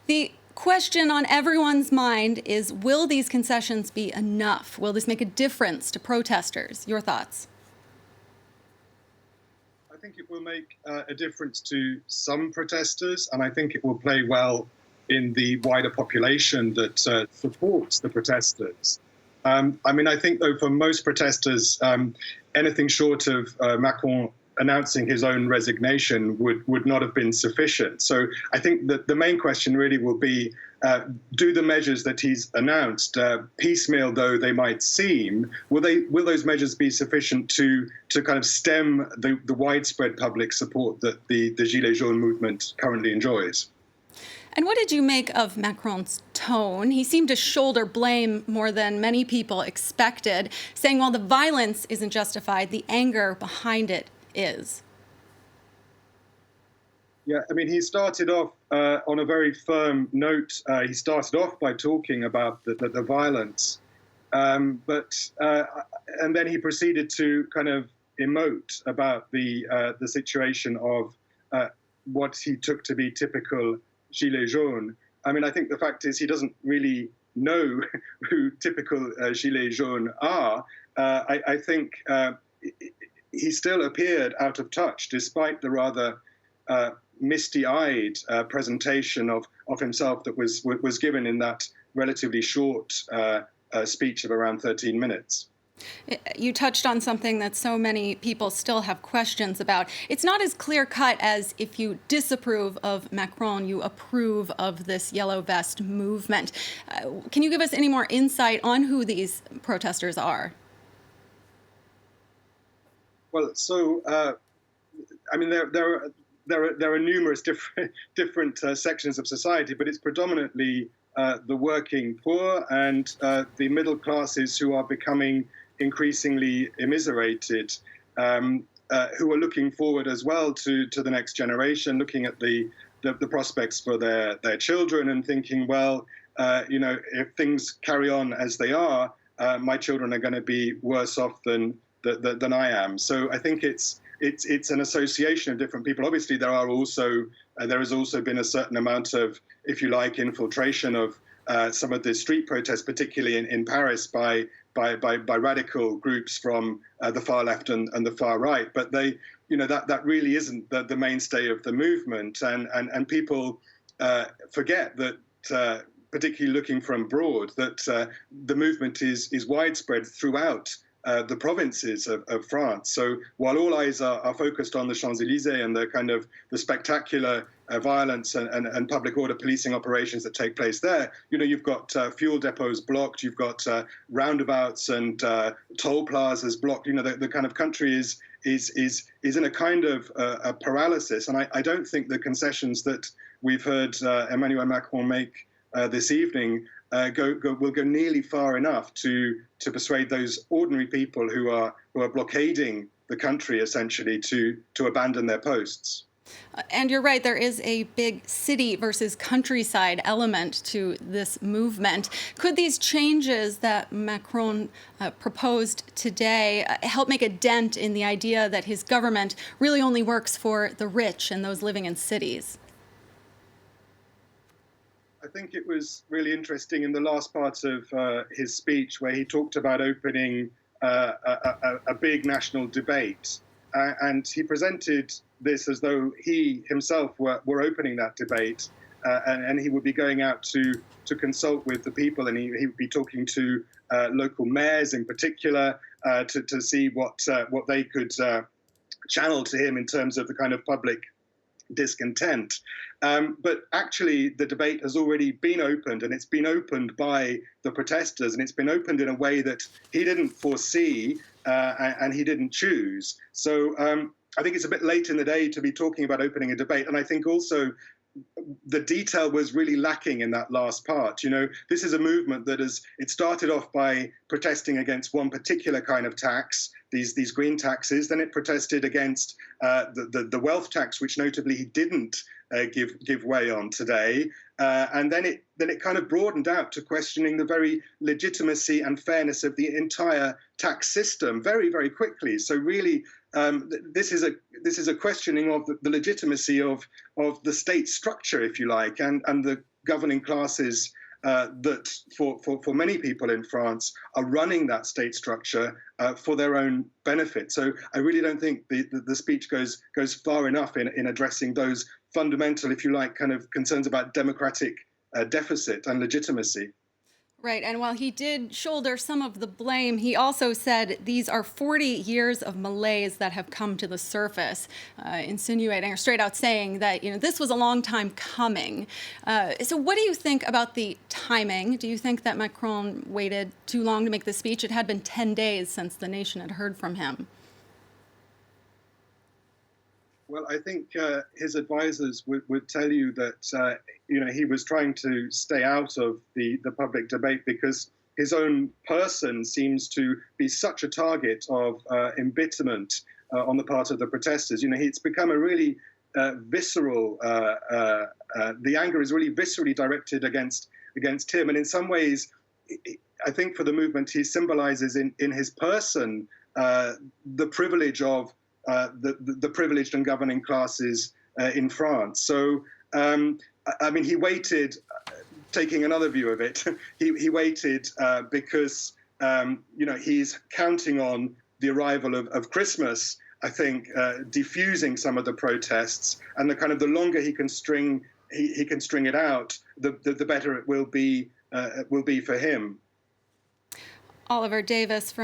The question on everyone's mind is, will these concessions be enough? Will this make a difference to protesters? Your thoughts? I think it will make a difference to some protesters, and I think it will play well in the wider population that supports the protesters. I think, though, for most protesters, anything short of Macron announcing his own resignation would not have been sufficient. So I think that the main question really will be, do the measures that he's announced, piecemeal though they might seem, will those measures be sufficient to kind of stem the widespread public support that the Gilets jaunes movement currently enjoys? And what did you make of Macron's tone? He seemed to shoulder blame more than many people expected, saying while the violence isn't justified, the anger behind it is. Yeah, he started off on a very firm note. He started off by talking about the violence, and then he proceeded to kind of emote about the situation of what he took to be typical Gilets jaunes. I think the fact is he doesn't really know who typical Gilets jaunes are. I think he still appeared out of touch, despite the rather misty-eyed presentation of himself that was given in that relatively short speech of around 13 minutes. You touched on something that so many people still have questions about. It's not as clear-cut as if you disapprove of Macron, you approve of this yellow vest movement. Can you give us any more insight on who these protesters are? Well, so there are numerous different sections of society, but it's predominantly the working poor and the middle classes who are becoming increasingly immiserated, who are looking forward as well to the next generation, looking at the prospects for their children and thinking, well, if things carry on as they are, my children are going to be worse off than I am. So I think it's an association of different people. Obviously, there has also been a certain amount of, if you like, infiltration of some of the street protests, particularly in Paris, by radical groups from the far left and the far right. But that really isn't the mainstay of the movement, and people forget that. Particularly looking from abroad, that the movement is widespread throughout the provinces of France. So while all eyes are focused on the Champs-Élysées and the kind of the spectacular violence and public order policing operations that take place there, you've got fuel depots blocked, you've got roundabouts and toll plazas blocked. The kind of country is in a kind of a paralysis. And I don't think the concessions that we've heard Emmanuel Macron make this evening will go nearly far enough to persuade those ordinary people who are blockading the country essentially to abandon their posts. And you're right, there is a big city versus countryside element to this movement. Could these changes that Macron proposed today help make a dent in the idea that his government really only works for the rich and those living in cities? I think it was really interesting in the last part of his speech where he talked about opening a big national debate. And he presented this as though he himself were opening that debate, and he would be going out to consult with the people, and he would be talking to local mayors in particular to see what they could channel to him in terms of the kind of public discontent. But actually, the debate has already been opened, and it's been opened by the protesters, and it's been opened in a way that he didn't foresee and he didn't choose. So I think it's a bit late in the day to be talking about opening a debate. And I think also the detail was really lacking in that last part. This is a movement that it started off by protesting against one particular kind of tax, these green taxes. Then it protested against the wealth tax, which notably he didn't give way on today. And then it kind of broadened out to questioning the very legitimacy and fairness of the entire tax system very, very quickly. So really, this is a questioning of the legitimacy of the state structure, if you like, and the governing classes that for many people in France are running that state structure for their own benefit. So I really don't think the speech goes far enough in addressing those fundamental, if you like, kind of concerns about democratic deficit and legitimacy. Right. And while he did shoulder some of the blame, he also said these are 40 years of malaise that have come to the surface, insinuating or straight out saying that, this was a long time coming. So what do you think about the timing? Do you think that Macron waited too long to make this speech? It had been 10 days since the nation had heard from him. Well, I think his advisors would tell you that he was trying to stay out of the public debate because his own person seems to be such a target of embitterment on the part of the protesters. It's become a really visceral. The anger is really viscerally directed against him, and in some ways, I think for the movement, he symbolizes in his person the privilege of the privileged and governing classes in France. So, he waited, taking another view of it, he waited because, he's counting on the arrival of Christmas, I think, diffusing some of the protests, and the longer he can string it out, the better it will be for him. Oliver Davis from